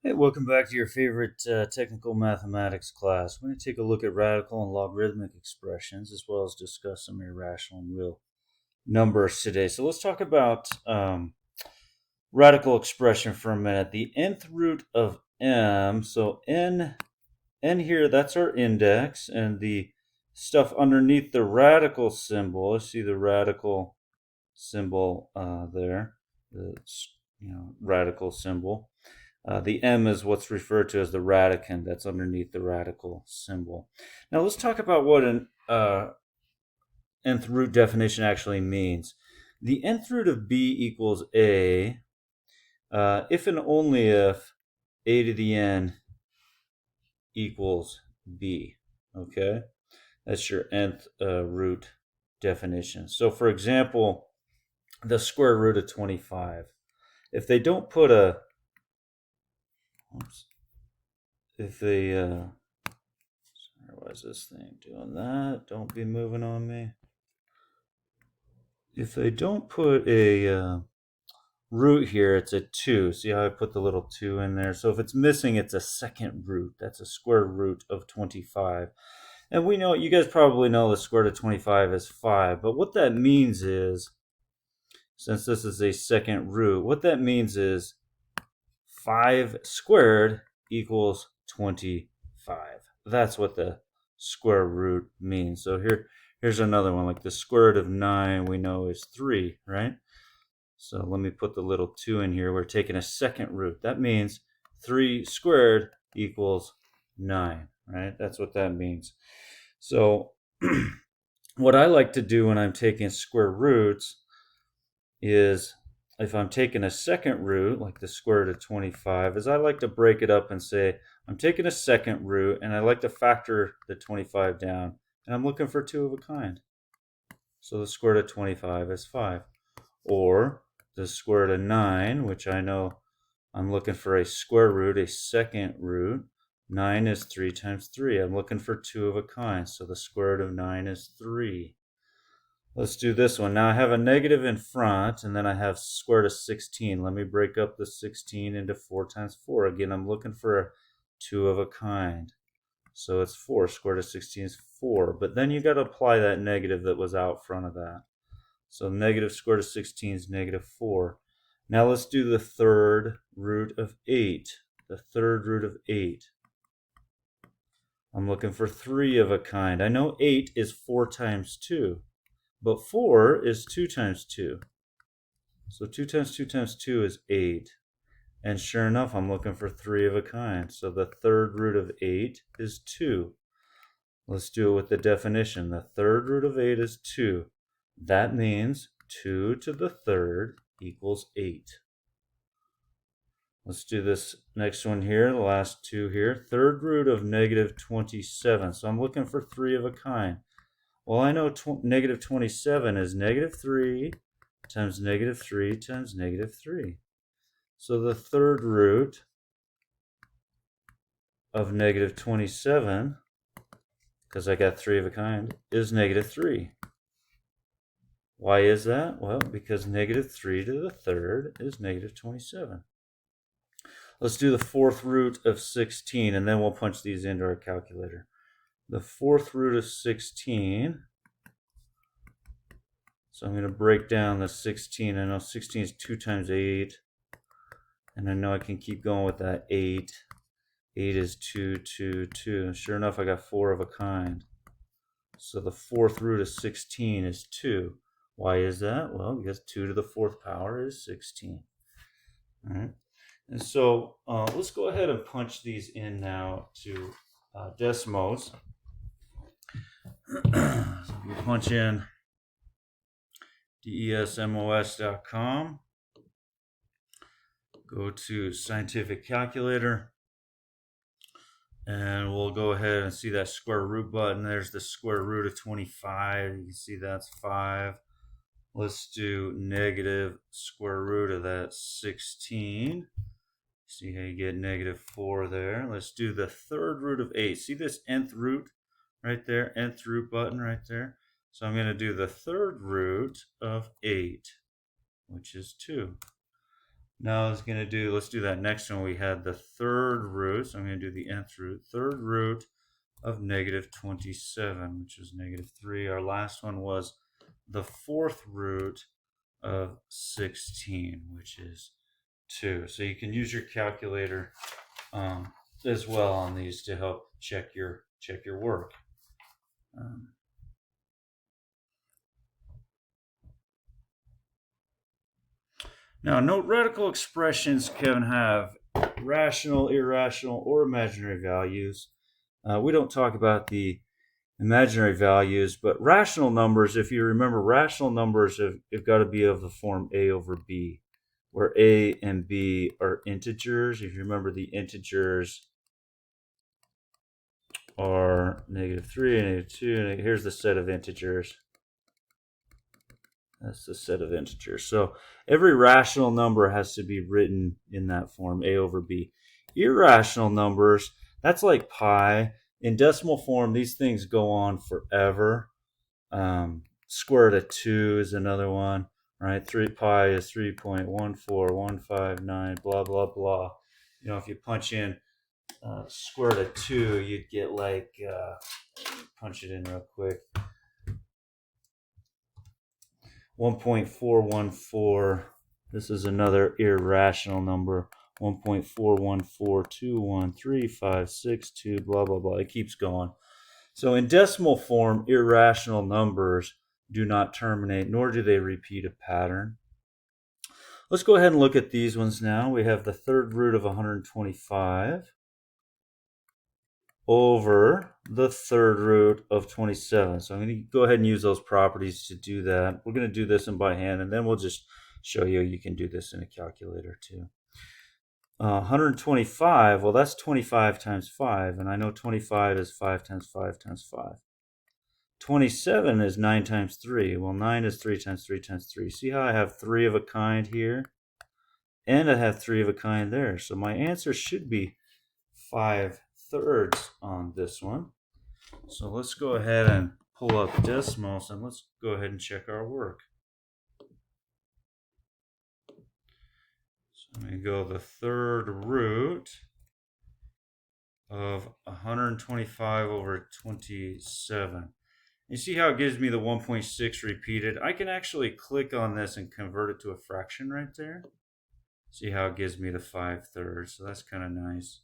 Hey, welcome back to your favorite technical mathematics class. We're going to take a look at radical and logarithmic expressions as well as discuss some irrational and real numbers today. So let's talk about radical expression for a minute. The nth root of m, so n here, that's our index, and the stuff underneath the radical symbol, you see the radical symbol there, the radical symbol. The m is what's referred to as the radicand that's underneath the radical symbol. Now let's talk about what an nth root definition actually means. The nth root of b equals a if and only if a to the n equals b. Okay, that's your nth root definition. So for example, the square root of 25. If they don't put a if they why is this thing doing that? Don't be moving on me. If they don't put a root here, it's a 2. See how I put the little 2 in there? So if it's missing, it's a second root. That's a square root of 25. And we know, you guys probably know the square root of 25 is 5. But what that means is, since this is a second root, what that means is 5 squared equals 25. That's what the square root means. So here's another one, like the square root of 9 we know is 3, right? So let me put the little 2 in here. We're taking a second root. That means 3 squared equals 9, right? That's what that means. So what I like to do when I'm taking square roots is, if I'm taking a second root, like the square root of 25, is I like to break it up and say, I'm taking a second root and I like to factor the 25 down, and I'm looking for 2 of a kind. So the square root of 25 is 5. Or the square root of 9, which I know I'm looking for a square root, a second root. 9 is 3 times 3. I'm looking for 2 of a kind, so the square root of 9 is 3. Let's do this one. Now I have a negative in front, and then I have square root of 16. Let me break up the 16 into 4 times 4. Again, I'm looking for a 2 of a kind. So it's 4. Square root of 16 is 4. But then you got to apply that negative that was out front of that. So negative square root of 16 is negative 4. Now let's do the third root of 8. The third root of 8. I'm looking for 3 of a kind. I know 8 is 4 times 2. But 4 is 2 times 2. So 2 times 2 times 2 is 8. And sure enough, I'm looking for 3 of a kind. So the third root of 8 is 2. Let's do it with the definition. The third root of 8 is 2. That means 2 to the third equals 8. Let's do this next one here, the last 2 here. Third root of negative 27. So I'm looking for 3 of a kind. Well, I know negative 27 is negative 3 times negative 3 times negative 3. So the third root of negative 27, because I got 3 of a kind, is negative 3. Why is that? Well, because negative 3 to the third is negative 27. Let's do the fourth root of 16, and then we'll punch these into our calculator. The fourth root of 16, so I'm going to break down the 16. I know 16 is 2 times 8, and I know I can keep going with that 8. 8 is 2, 2, 2. Sure enough, I got 4 of a kind. So the fourth root of 16 is 2. Why is that? Well, because 2 to the fourth power is 16. All right. And so let's go ahead and punch these in now to Desmos. So you punch in desmos.com. Go to scientific calculator. And we'll go ahead and see that square root button. There's the square root of 25. You can see that's 5. Let's do negative square root of that 16. See how you get negative 4 there. Let's do the third root of 8. See this nth root right there? Nth root button right there. So I'm going to do the third root of 8, which is 2. Now let's do that next one. We had the third root, so I'm going to do the nth root. Third root of negative 27, which is negative 3. Our last one was the fourth root of 16, which is 2. So you can use your calculator as well on these to help check your work. Now, note radical expressions can have rational, irrational, or imaginary values. We don't talk about the imaginary values, but rational numbers, if you remember, rational numbers have got to be of the form a over b, where a and b are integers. If you remember, the integers are negative 3 and negative 2, and here's the set of integers. That's the set of integers. So every rational number has to be written in that form, a over b. Irrational numbers, that's like pi. In decimal form, these things go on forever. Square root of 2 is another one, right? 3 pi is 3.14159, blah, blah, blah. You know, if you punch in square root of 2, you'd get like, punch it in real quick, 1.414. This is another irrational number. 1.414213562, blah, blah, blah. It keeps going. So in decimal form, irrational numbers do not terminate, nor do they repeat a pattern. Let's go ahead and look at these ones now. We have the third root of 125 over the third root of 27. So I'm going to go ahead and use those properties to do that. We're going to do this in by hand, and then we'll just show you can do this in a calculator too. 125, well, that's 25 times 5, and I know 25 is 5 times 5 times 5. 27 is 9 times 3. Well, 9 is 3 times 3 times 3. See how I have 3 of a kind here? And I have 3 of a kind there. So my answer should be 5/3 on this one. So let's go ahead and pull up decimals, and let's go ahead and check our work. So I'm going to go the third root of 125 over 27. You see how it gives me the 1.6 repeated? I can actually click on this and convert it to a fraction right there. See how it gives me the 5/3. So that's kind of nice.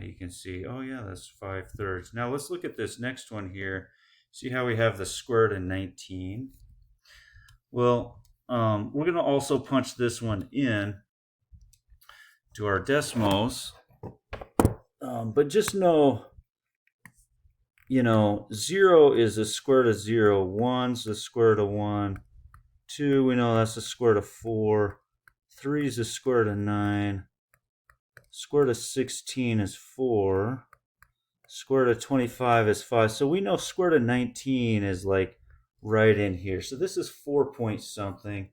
You can see, oh yeah, that's 5/3. Now let's look at this next one here. See how we have the square root of 19? Well, we're going to also punch this one in to our decimals. But just know, 0 is the square root of 0. 1's the square root of 1. 2, we know that's the square root of 4. 3 is the square root of 9. Square root of 16 is 4. Square root of 25 is 5. So we know square root of 19 is like right in here. So this is 4 point something.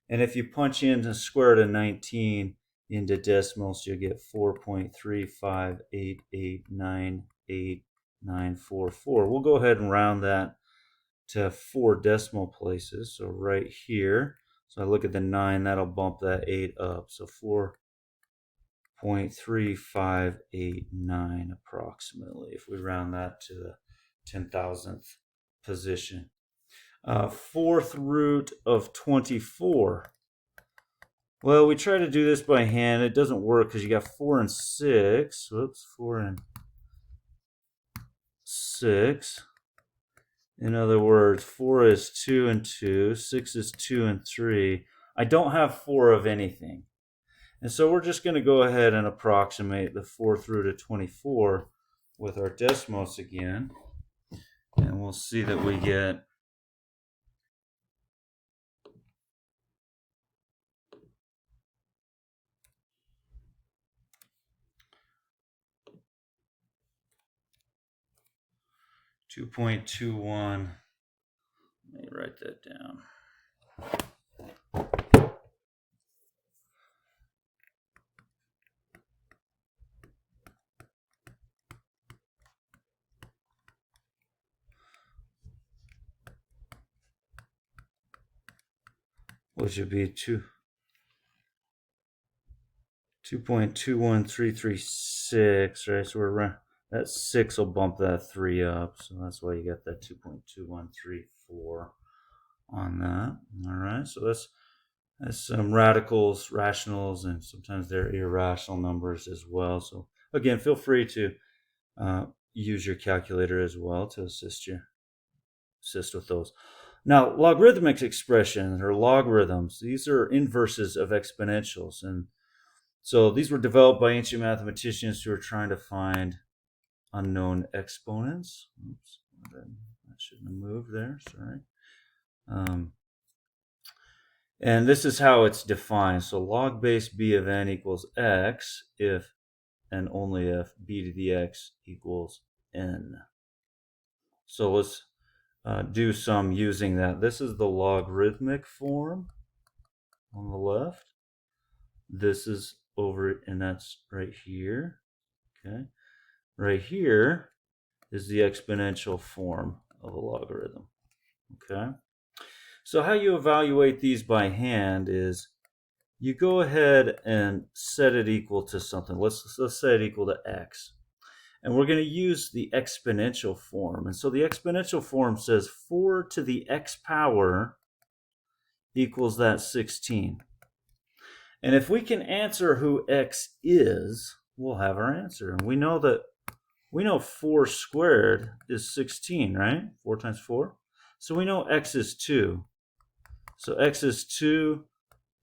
And if you punch in the square root of 19 into decimals, you'll get 4.358898944. We'll go ahead and round that to 4 decimal places. So right here, so I look at the 9, that'll bump that 8 up. So 4.3589 approximately, if we round that to the 10,000th position. Fourth root of 24. Well, we try to do this by hand. It doesn't work because you got 4 and 6. Whoops, 4 and 6. In other words, 4 is 2 and 2. 6 is 2 and 3. I don't have 4 of anything. And so we're just going to go ahead and approximate the fourth root of 24 with our decimals again. And we'll see that we get 2.21. Let me write that down. Which would be 2. 2.21336, right? So we're that 6 will bump that 3 up, so that's why you got that 2.2134 on that. All right, so that's some radicals, rationals, and sometimes they're irrational numbers as well. So again, feel free to use your calculator as well to assist with those. Now, logarithmic expressions or logarithms, these are inverses of exponentials, and so these were developed by ancient mathematicians who are trying to find unknown exponents. Oops, that shouldn't have moved there, sorry. And this is how it's defined. So log base b of n equals x if and only if b to the x equals n. So let's do some using that. This is the logarithmic form on the left. This is over, and that's right here. Okay. Right here is the exponential form of a logarithm. Okay. So how you evaluate these by hand is you go ahead and set it equal to something. Let's set it equal to x. And we're going to use the exponential form. And so the exponential form says 4 to the x power equals that 16. And if we can answer who x is, we'll have our answer. And we know 4 squared is 16, right? 4 times 4. So we know x is 2. So x is 2.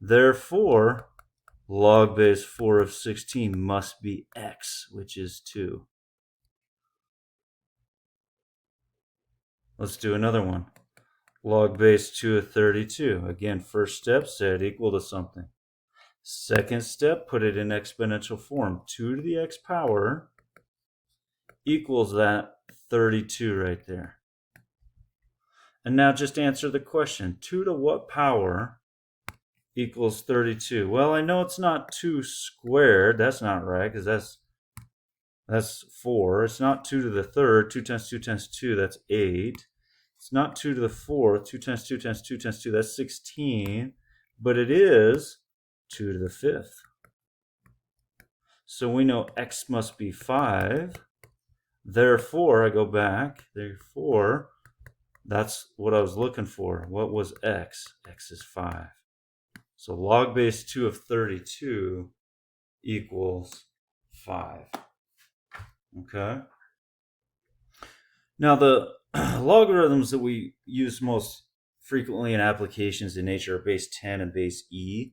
Therefore, log base 4 of 16 must be x, which is 2. Let's do another one. Log base 2 of 32. Again, first step, set it equal to something. Second step, put it in exponential form. 2 to the x power equals that 32 right there. And now just answer the question. 2 to what power equals 32? Well, I know it's not 2 squared. That's not right, because that's 4. It's not 2 to the third. 2 times 2 times 2, that's 8. It's not 2 to the fourth. 2 times 2 times 2 times 2, that's 16. But it is 2 to the fifth. So we know x must be 5. Therefore, I go back. Therefore, that's what I was looking for. What was x? X is 5. So log base 2 of 32 equals 5. Okay. Now the logarithms that we use most frequently in applications in nature are base 10 and base e.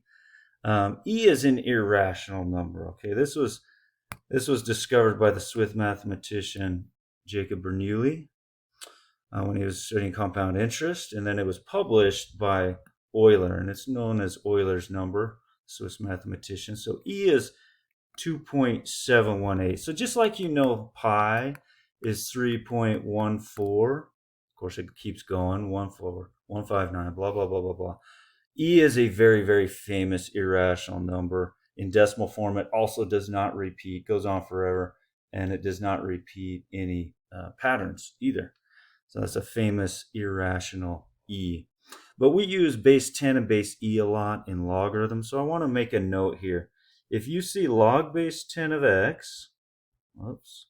E is an irrational number. Okay, this was discovered by the Swiss mathematician Jacob Bernoulli when he was studying compound interest, and then it was published by Euler, and it's known as Euler's number, Swiss mathematician. So E is 2.718. So just like pi is 3.14, of course it keeps going, 159, blah, blah, blah, blah, blah. E is a very, very famous irrational number. In decimal form, it also does not repeat, goes on forever, and it does not repeat any patterns either. So that's a famous irrational E. But we use base 10 and base e a lot in logarithms, so I want to make a note here. If you see log base 10 of x, oops,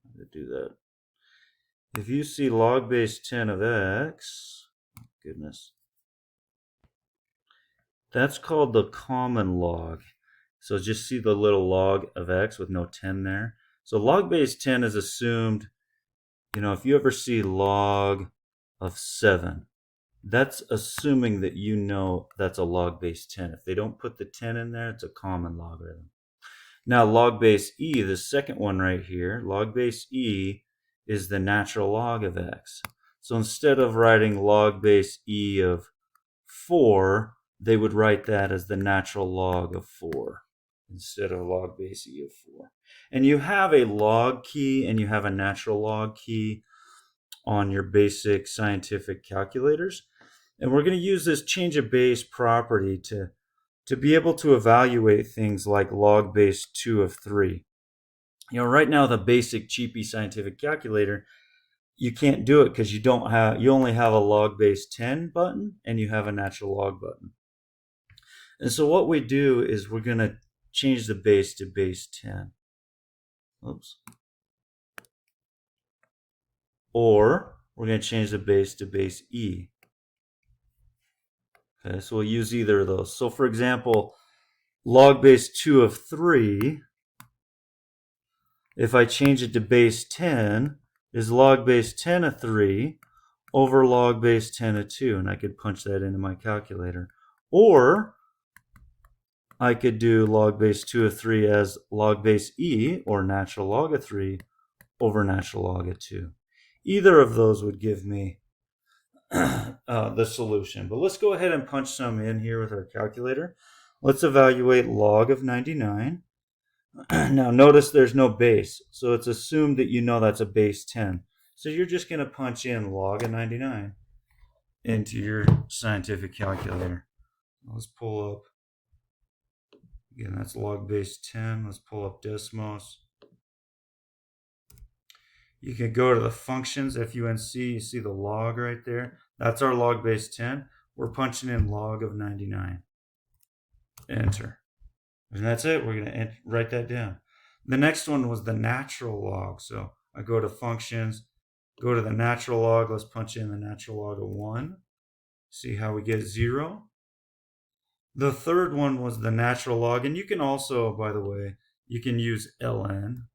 I'm going to do that. If you see log base 10 of x, goodness, that's called the common log. So just see the little log of x with no 10 there. So log base 10 is assumed, if you ever see log of 7, that's assuming that that's a log base 10. If they don't put the 10 in there, it's a common logarithm. Now log base e, the second one right here, log base e is the natural log of x. So instead of writing log base e of 4, they would write that as the natural log of 4 instead of log base e of 4. And you have a log key and you have a natural log key on your basic scientific calculators. And we're going to use this change of base property to be able to evaluate things like log base 2 of 3. Right now the basic cheapy scientific calculator, you can't do it because you only have a log base 10 button and you have a natural log button. And so what we do is we're going to change the base to base 10. Oops. Or we're going to change the base to base e. Okay, so we'll use either of those. So for example, log base 2 of 3, if I change it to base 10, is log base 10 of 3 over log base 10 of 2, and I could punch that into my calculator. Or I could do log base 2 of 3 as log base e, or natural log of 3, over natural log of 2. Either of those would give me the solution. But let's go ahead and punch some in here with our calculator. Let's evaluate log of 99. Now notice there's no base, so it's assumed that you know that's a base 10. So you're just going to punch in log of 99 into your scientific calculator. Let's pull up, again, that's log base 10. Let's pull up Desmos. You can go to the functions, FUNC, you see the log right there. That's our log base 10. We're punching in log of 99. Enter. And that's it. We're going to write that down. The next one was the natural log. So I go to functions, go to the natural log. Let's punch in the natural log of 1. See how we get 0. The third one was the natural log. And you can also, by the way, you can use ln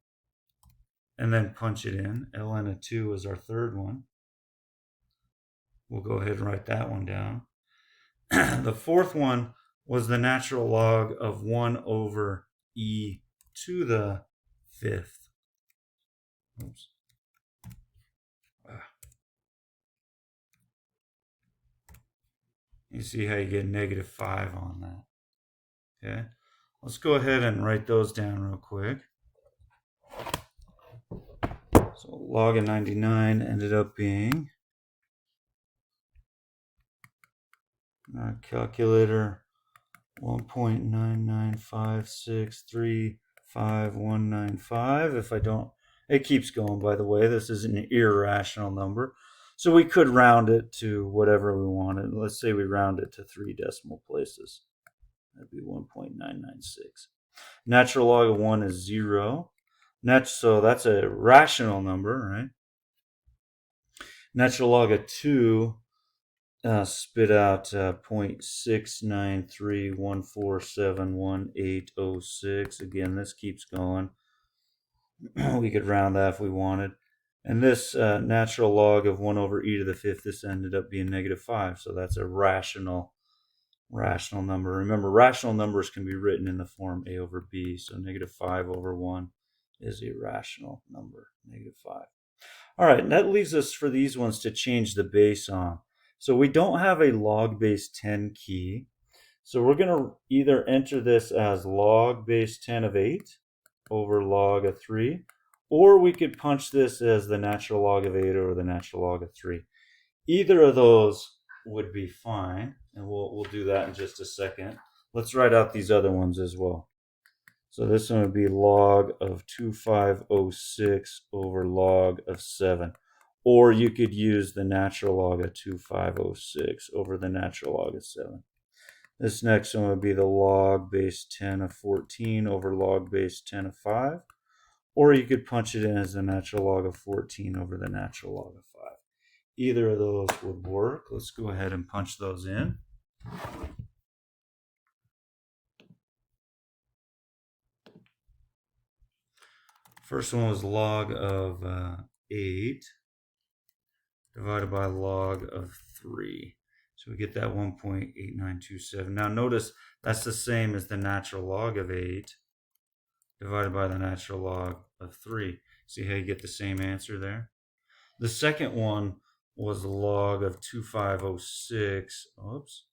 and then punch it in. ln of 2 is our third one. We'll go ahead and write that one down. The fourth one was the natural log of 1 over e to the 5th. Oops. You see how you get -5 on that. Okay, let's go ahead and write those down real quick. So log of 99 ended up being, our calculator, 1.995635195. If I don't, it keeps going, by the way. This is an irrational number. So we could round it to whatever we wanted. Let's say we round it to 3 decimal places. That'd be 1.996. Natural log of 1 is 0. So that's a rational number, right? Natural log of 2 spit out 0.69314711806. Again, this keeps going. We could round that if we wanted. And this natural log of 1 over e to the 5th, this ended up being -5. So that's a rational number. Remember, rational numbers can be written in the form a over b. So -5 over 1 is a rational number, -5. All right, and that leaves us for these ones to change the base on. So we don't have a log base 10 key. So we're going to either enter this as log base 10 of 8 over log of 3, or we could punch this as the natural log of 8 over the natural log of 3. Either of those would be fine, and we'll do that in just a second. Let's write out these other ones as well. So this one would be log of 2506 over log of 7. Or you could use the natural log of 2506 over the natural log of 7. This next one would be the log base 10 of 14 over log base 10 of 5. Or you could punch it in as the natural log of 14 over the natural log of 5. Either of those would work. Let's go ahead and punch those in. First one was log of 8 divided by log of 3. So we get that 1.8927. Now notice that's the same as the natural log of 8 divided by the natural log of 3. See how you get the same answer there? The second one was log of 2506. Oops.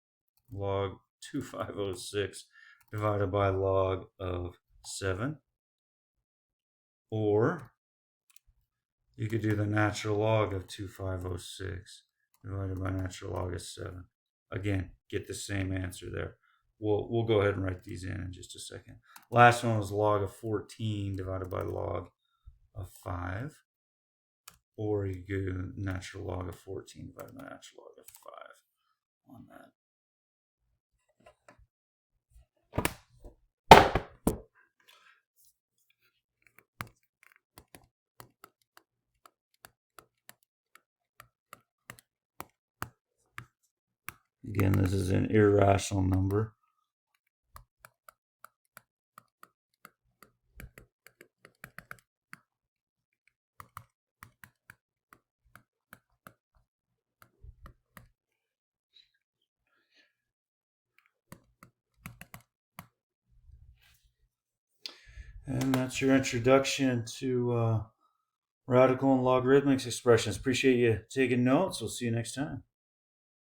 Log 2506 divided by log of 7. Or you could do the natural log of 2506 divided by natural log of 7. Again, get the same answer there. We'll go ahead and write these in just a second. Last one was log of 14 divided by log of 5. Or you do natural log of 14 divided by natural log of 5 on that. Again, this is an irrational number. And that's your introduction to radical and logarithmic expressions. Appreciate you taking notes. We'll see you next time.